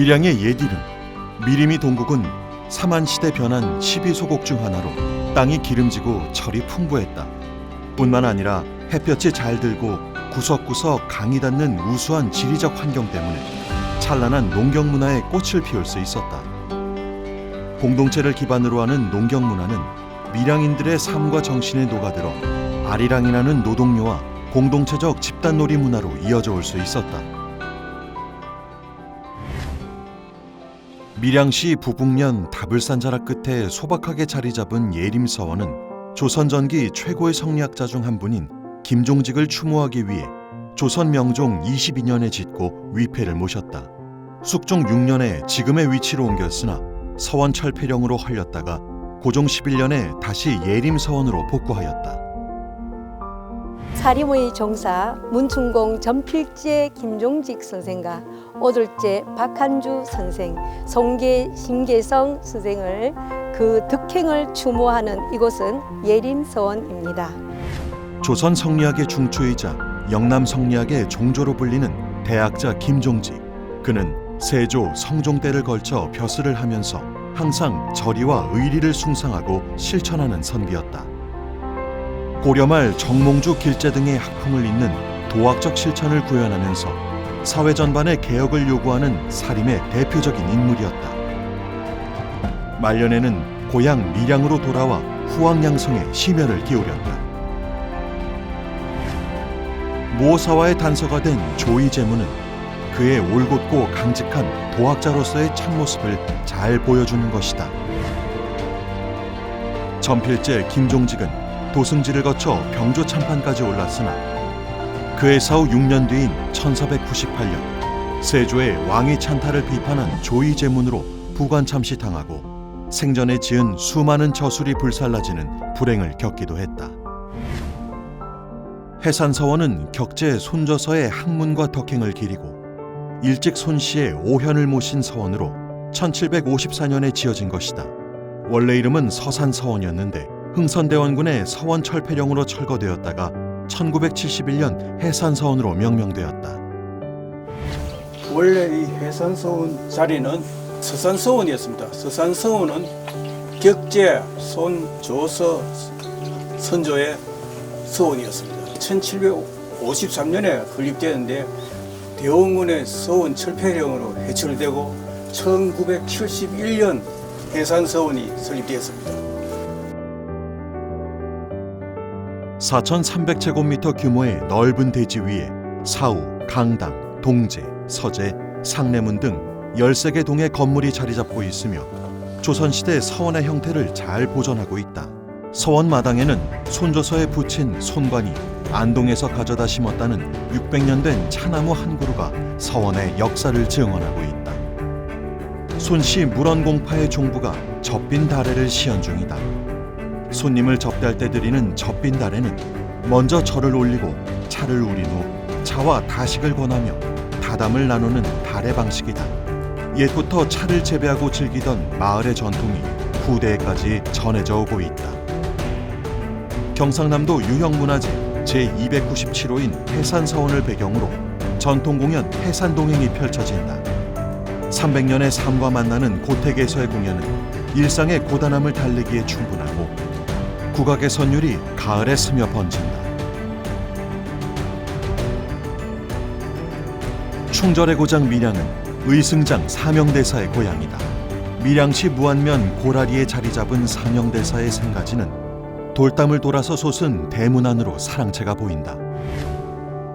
밀양의 옛 이름 미리미 동국은 삼한시대 변한 12소곡 중 하나로 땅이 기름지고 철이 풍부했다. 뿐만 아니라 햇볕이 잘 들고 구석구석 강이 닿는 우수한 지리적 환경 때문에 찬란한 농경 문화에 꽃을 피울 수 있었다. 공동체를 기반으로 하는 농경 문화는 밀양인들의 삶과 정신에 녹아들어 아리랑이라는 노동요와 공동체적 집단놀이 문화로 이어져 올 수 있었다. 밀양시 부북면 다불산 자락 끝에 소박하게 자리 잡은 예림서원은 조선 전기 최고의 성리학자 중 한 분인 김종직을 추모하기 위해 조선 명종 22년에 짓고 위패를 모셨다. 숙종 6년에 지금의 위치로 옮겼으나 서원 철폐령으로 헐렸다가 고종 11년에 다시 예림서원으로 복구하였다. 사림의 종사 문충공 전필제 김종직 선생과 오돌제 박한주 선생, 송계 신계성 선생을 그 덕행을 추모하는 이곳은 예림서원입니다. 조선 성리학의 중추이자 영남 성리학의 종조로 불리는 대학자 김종직. 그는 세조, 성종 때를 걸쳐 벼슬을 하면서 항상 절의와 의리를 숭상하고 실천하는 선비였다. 고려 말 정몽주 길제 등의 학풍을 잇는 도학적 실천을 구현하면서 사회 전반의 개혁을 요구하는 사림의 대표적인 인물이었다. 말년에는 고향 밀양으로 돌아와 후황양성에 심혈을 기울였다. 모사와의 단서가 된 조이제문은 그의 올곧고 강직한 도학자로서의 참모습을 잘 보여주는 것이다. 전필제 김종직은 도승지를 거쳐 병조 참판까지 올랐으나 그의 사후 6년 뒤인 1498년 세조의 왕위 찬탈을 비판한 조이제문으로 부관참시 당하고 생전에 지은 수많은 저술이 불살라지는 불행을 겪기도 했다. 해산서원은 격제 손저서의 학문과 덕행을 기리고 일찍 손씨의 오현을 모신 서원으로 1754년에 지어진 것이다. 원래 이름은 서산서원이었는데 흥선대원군의 서원 철폐령으로 철거되었다가 1971년 해산서원으로 명명되었다. 원래 이 해산서원 자리는 서산서원이었습니다. 서산서원은 격제 손조서 선조의 서원이었습니다. 1753년에 건립되었는데 대원군의 서원 철폐령으로 해철되고 1971년 해산서원이 설립되었습니다. 4,300제곱미터 규모의 넓은 대지 위에 사우, 강당, 동제, 서재, 상내문 등 13개 동의 건물이 자리 잡고 있으며 조선시대 서원의 형태를 잘 보존하고 있다. 서원 마당에는 손조서에 붙인 손관이 안동에서 가져다 심었다는 600년 된 차나무 한 그루가 서원의 역사를 증언하고 있다. 손씨 물원공파의 종부가 젖빈 다래를 시연 중이다. 손님을 접대할 때 드리는 젖빈 다래는 먼저 절을 올리고 차를 우린 후 차와 다식을 권하며 다담을 나누는 다래 방식이다. 옛부터 차를 재배하고 즐기던 마을의 전통이 후대에까지 전해져 오고 있다. 경상남도 유형문화재 제297호인 해산서원을 배경으로 전통공연 해산동행이 펼쳐진다. 300년의 삶과 만나는 고택에서의 공연은 일상의 고단함을 달래기에 충분하고 국악의 선율이 가을에 스며 번진다. 충절의 고장 밀양은 의승장 사명대사의 고향이다. 밀양시 무안면 고라리에 자리 잡은 사명대사의 생가지는 돌담을 돌아서 솟은 대문 안으로 사랑채가 보인다.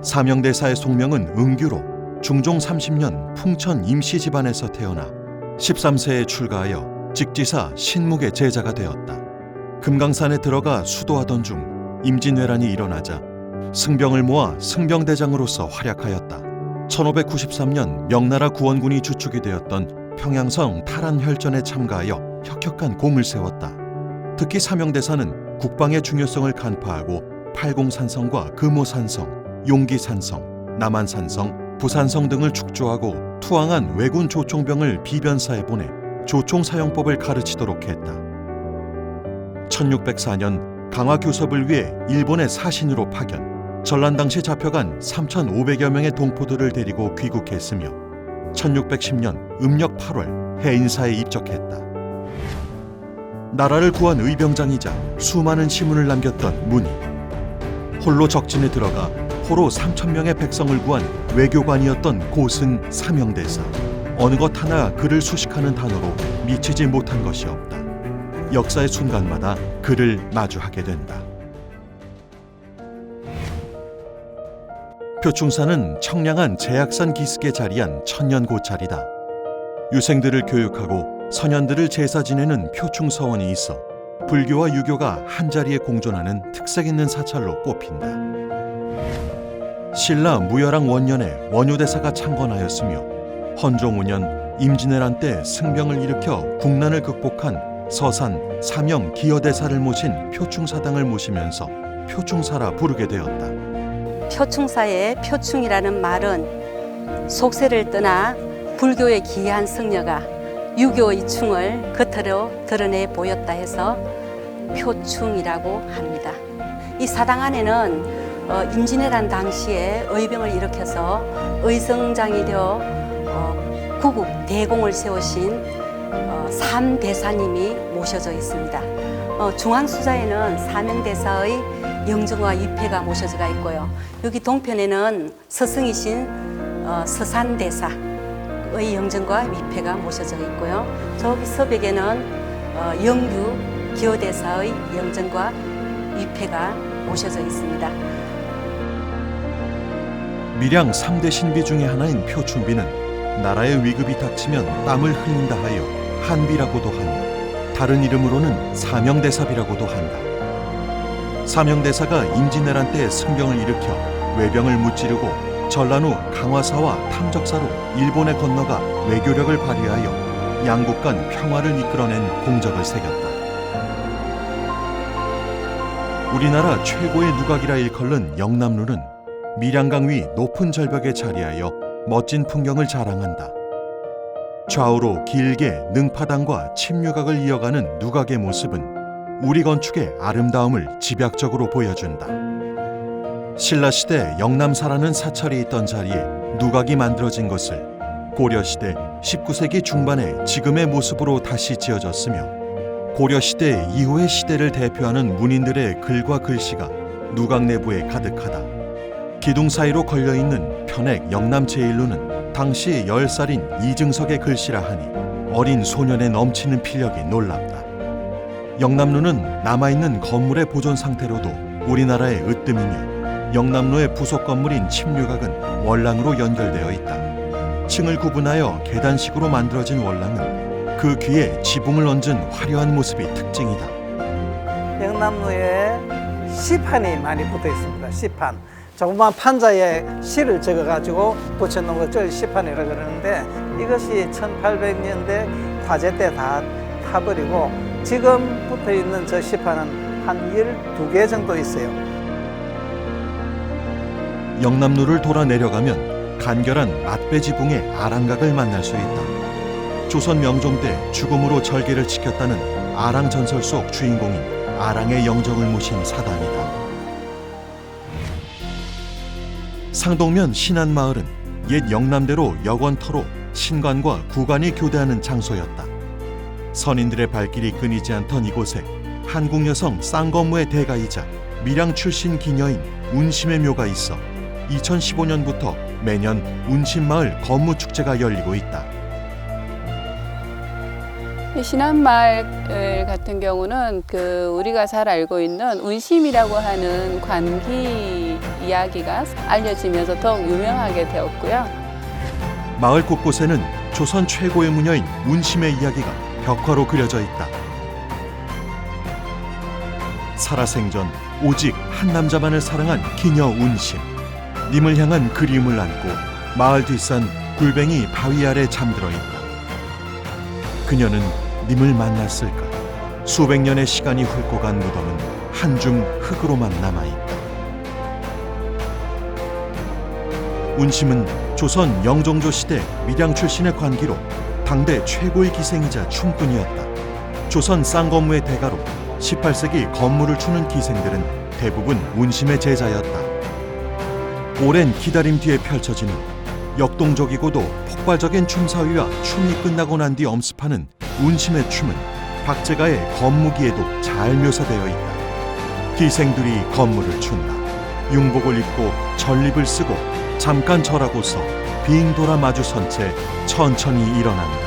사명대사의 속명은 응규로 중종 30년 풍천 임시 집안에서 태어나 13세에 출가하여 직지사 신묵의 제자가 되었다. 금강산에 들어가 수도하던 중 임진왜란이 일어나자 승병을 모아 승병대장으로서 활약하였다. 1593년 명나라 구원군이 주축이 되었던 평양성 탈환혈전에 참가하여 혁혁한 공을 세웠다. 특히 사명대사는 국방의 중요성을 간파하고 팔공산성과 금오산성, 용기산성, 남한산성, 부산성 등을 축조하고 투항한 왜군 조총병을 비변사에 보내 조총사용법을 가르치도록 했다. 1604년 강화 교섭을 위해 일본의 사신으로 파견, 전란 당시 잡혀간 3,500여 명의 동포들을 데리고 귀국했으며 1610년 음력 8월 해인사에 입적했다. 나라를 구한 의병장이자 수많은 시문을 남겼던 문이 홀로 적진에 들어가 포로 3,000명의 백성을 구한 외교관이었던 고승 사명대사. 어느 것 하나 그를 수식하는 단어로 미치지 못한 것이 없다. 역사의 순간마다 그를 마주하게 된다. 표충사는 청량한 제약산 기슭에 자리한 천년 고찰이다. 유생들을 교육하고 선현들을 제사 지내는 표충서원이 있어 불교와 유교가 한자리에 공존하는 특색 있는 사찰로 꼽힌다. 신라 무열왕 원년에 원효대사가 창건하였으며 헌종 5년 임진왜란 때 승병을 일으켜 국난을 극복한 서산 사명 기여대사를 모신 표충사당을 모시면서 표충사라 부르게 되었다. 표충사의 표충이라는 말은 속세를 떠나 불교의 기이한 승려가 유교의 충을 겉으로 드러내 보였다 해서 표충이라고 합니다. 이 사당 안에는 임진왜란 당시에 의병을 일으켜서 의성장이 되어 구국 대공을 세우신 삼대사님이 모셔져 있습니다. 중앙수자에는 사명대사의 영정과 위패가 모셔져 있고요. 여기 동편에는 스승이신 서산대사의 영정과 위패가 모셔져 있고요. 저기 서백에는 영규 기호대사의 영정과 위패가 모셔져 있습니다. 밀양 3대 신비 중의 하나인 표충비는 나라의 위급이 닥치면 땀을 흘린다 하여 한비라고도 하며 다른 이름으로는 사명대사비라고도 한다. 사명대사가 임진왜란 때 승병을 일으켜 외병을 무찌르고 전란 후 강화사와 탐적사로 일본에 건너가 외교력을 발휘하여 양국 간 평화를 이끌어낸 공적을 새겼다. 우리나라 최고의 누각이라 일컬는 영남루는 밀양강 위 높은 절벽에 자리하여 멋진 풍경을 자랑한다. 좌우로 길게 능파당과 침류각을 이어가는 누각의 모습은 우리 건축의 아름다움을 집약적으로 보여준다. 신라시대 영남사라는 사찰이 있던 자리에 누각이 만들어진 것을 고려시대 19세기 중반에 지금의 모습으로 다시 지어졌으며 고려시대 이후의 시대를 대표하는 문인들의 글과 글씨가 누각 내부에 가득하다. 기둥 사이로 걸려있는 편액 영남제일루는 당시 10살인 이증석의 글씨라 하니 어린 소년의 넘치는 필력이 놀랍다. 영남루는 남아있는 건물의 보존 상태로도 우리나라의 으뜸이며 영남루의 부속 건물인 침류각은 월랑으로 연결되어 있다. 층을 구분하여 계단식으로 만들어진 월랑은 그 귀에 지붕을 얹은 화려한 모습이 특징이다. 영남루에 시판이 많이 붙어 있습니다. 시판. 조그만 판자에 시를 적어가지고 붙여놓은 것을 시판이라고 그러는데 이것이 1800년대 화재 때 다 타버리고 지금 붙어 있는 저 시판은 한 12개 정도 있어요. 영남루를 돌아 내려가면 간결한 맛배 지붕의 아랑각을 만날 수 있다. 조선 명종 때 죽음으로 절개를 지켰다는 아랑 전설 속 주인공인 아랑의 영정을 모신 사당이다. 상동면 신안마을은 옛 영남대로 여권터로 신관과 구관이 교대하는 장소였다. 선인들의 발길이 끊이지 않던 이곳에 한국 여성 쌍거무의 대가이자 밀양 출신 기녀인 운심의 묘가 있어 2015년부터 매년 운심마을 건무축제가 열리고 있다. 신안마을 같은 경우는 우리가 잘 알고 있는 운심이라고 하는 관기 이야기가 알려지면서 더욱 유명하게 되었고요. 마을 곳곳에는 조선 최고의 무녀인 운심의 이야기가 벽화로 그려져 있다. 살아생전 오직 한 남자만을 사랑한 기녀 운심. 님을 향한 그리움을 안고 마을 뒷산 굴뱅이 바위 아래 잠들어 있다. 그녀는 님을 만났을까? 수백 년의 시간이 훑고 간 무덤은 한 줌 흙으로만 남아있다. 운심은 조선 영종조 시대 밀양 출신의 관기로 당대 최고의 기생이자 춤꾼이었다. 조선 쌍거무의 대가로 18세기 건물을 추는 기생들은 대부분 운심의 제자였다. 오랜 기다림 뒤에 펼쳐지는 역동적이고도 폭발적인 춤사위와 춤이 끝나고 난 뒤 엄습하는 운심의 춤은 박제가의 건무기에도 잘 묘사되어 있다. 기생들이 건무를 춘다. 융복을 입고 전립을 쓰고 잠깐 절하고서 빙 돌아 마주선 채 천천히 일어난다.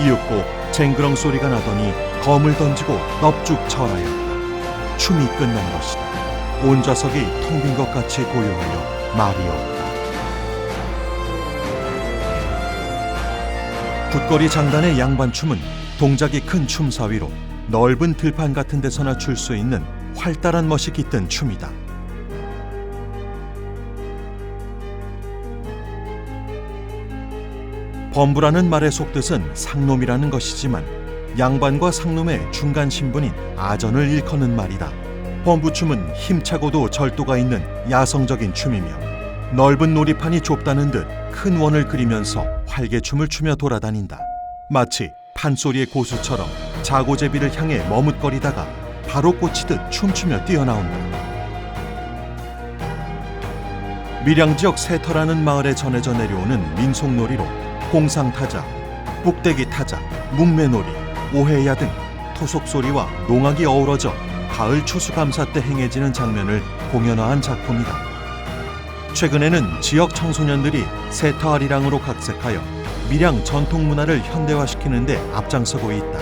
이윽고 쟁그렁 소리가 나더니 검을 던지고 넙죽 절하였다. 춤이 끝난 것이다. 온 좌석이 텅 빈 것 같이 고요하여 말이 없다. 굿거리 장단의 양반춤은 동작이 큰 춤사위로 넓은 들판 같은 데서나 출 수 있는 활달한 멋이 깃든 춤이다. 범부라는 말의 속뜻은 상놈이라는 것이지만 양반과 상놈의 중간 신분인 아전을 일컫는 말이다. 범부춤은 힘차고도 절도가 있는 야성적인 춤이며 넓은 놀이판이 좁다는 듯 큰 원을 그리면서 활개춤을 추며 돌아다닌다. 마치 판소리의 고수처럼 자고제비를 향해 머뭇거리다가 바로 꽂히듯 춤추며 뛰어나온다. 밀양지역 세터라는 마을에 전해져 내려오는 민속놀이로 공상타자, 북대기 타자, 묵매놀이, 오해야 등 토속소리와 농악이 어우러져 가을 추수감사 때 행해지는 장면을 공연화한 작품이다. 최근에는 지역 청소년들이 세터 아리랑으로 각색하여 밀양 전통 문화를 현대화시키는 데 앞장서고 있다.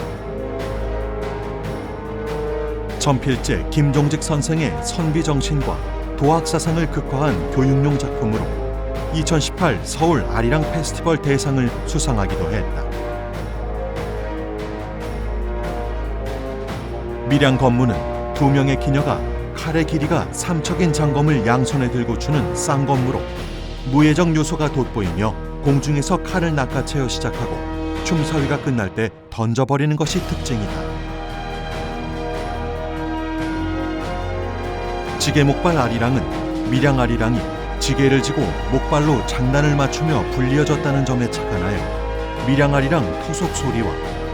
전필제 김종직 선생의 선비정신과 도학사상을 극화한 교육용 작품으로 2018 서울 아리랑 페스티벌 대상을 수상하기도 했다. 밀양 건무는 두 명의 기녀가 칼의 길이가 3척인 장검을 양손에 들고 추는 쌍검무로 무예정 요소가 돋보이며 공중에서 칼을 낚아채어 시작하고 춤사위가 끝날 때 던져버리는 것이 특징이다. 지게목발 아리랑은 밀양 아리랑이 지게를 지고 목발로 장단을 맞추며 불리어졌다는 점에 착안하여 밀양 아리랑 토속 소리와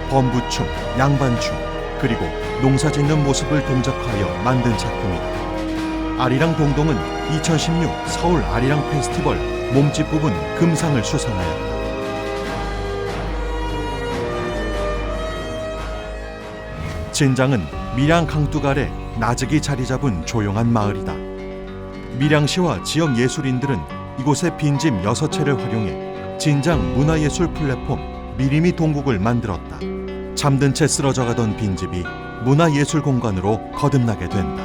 범부춤, 양반춤, 그리고 농사짓는 모습을 동작하여 만든 작품이다. 아리랑 동동은 2016 서울 아리랑 페스티벌 몸집 부분 금상을 수상하였다. 진장은 밀양 강둑 아래 나직이 자리 잡은 조용한 마을이다. 밀양시와 지역 예술인들은 이곳의 빈집 6채를 활용해 진장 문화예술 플랫폼 미리미 동국을 만들었다. 잠든 채 쓰러져 가던 빈집이 문화예술 공간으로 거듭나게 된다.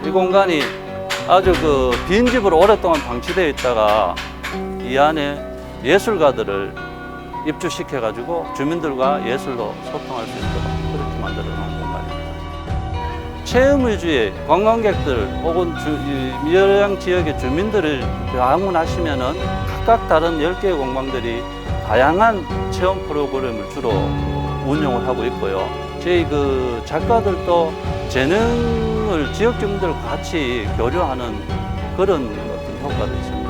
이 공간이 아주 빈집으로 오랫동안 방치되어 있다가 이 안에 예술가들을 입주시켜가지고 주민들과 예술로 소통할 수 있도록 그렇게 만들어 놓은 공간입니다. 체험 위주의 관광객들 혹은 밀양 지역의 주민들을 방문하시면은 각각 다른 10개의 공방들이 다양한 체험 프로그램을 주로 운영을 하고 있고요. 저희 작가들도 재능을 지역 주민들과 같이 교류하는 그런 어떤 효과도 있습니다.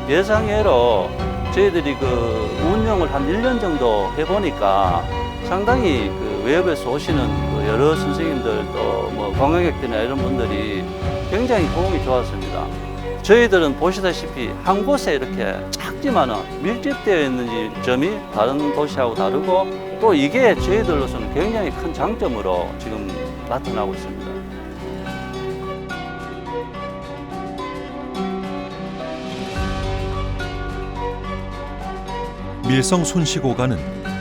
예상외로 저희들이 운영을 한 1년 정도 해보니까 상당히 외부에서 오시는 여러 선생님들 또 관광객들이나 이런 분들이 굉장히 호응이 좋았습니다. 저희들은 보시다시피 한 곳에 이렇게 작지만은 밀집되어 있는 점이 다른 도시하고 다르고 또 이게 저희들로서는 굉장히 큰 장점으로 지금 나타나고 있습니다. 밀성 손시고가는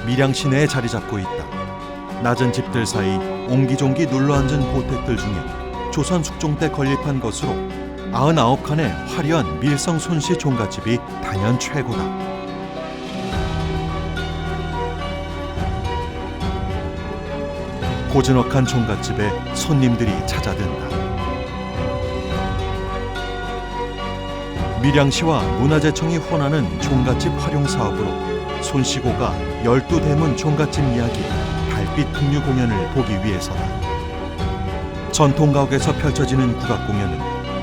밀양 시내에 자리 잡고 있다. 낮은 집들 사이 옹기종기 눌러앉은 보택들 중에 조선 숙종 때 건립한 것으로 99칸의 화려한 밀성 손시 종갓집이 단연 최고다. 고즈넉한 종갓집에 손님들이 찾아든다. 밀양시와 문화재청이 혼하는 종갓집 활용 사업으로 손시고가 12대문 종갓집 이야기 달빛 풍류 공연을 보기 위해서다. 전통 가옥에서 펼쳐지는 국악 공연은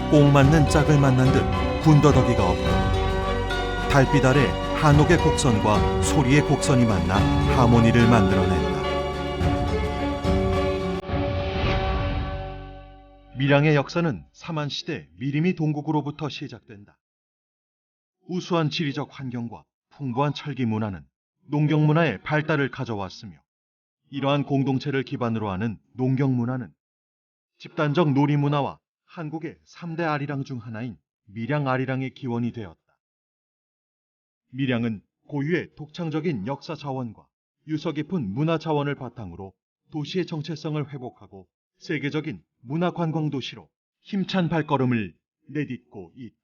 꼭 맞는 짝을 만난 듯 군더더기가 없고 달빛 아래 한옥의 곡선과 소리의 곡선이 만나 하모니를 만들어낸다. 밀양의 역사는 삼한시대 미리미 동국으로부터 시작된다. 우수한 지리적 환경과 풍부한 철기 문화는 농경 문화의 발달을 가져왔으며 이러한 공동체를 기반으로 하는 농경 문화는 집단적 놀이 문화와 한국의 3대 아리랑 중 하나인 밀양 아리랑의 기원이 되었다. 밀양은 고유의 독창적인 역사 자원과 유서 깊은 문화 자원을 바탕으로 도시의 정체성을 회복하고 세계적인 문화 관광 도시로 힘찬 발걸음을 내딛고 있다.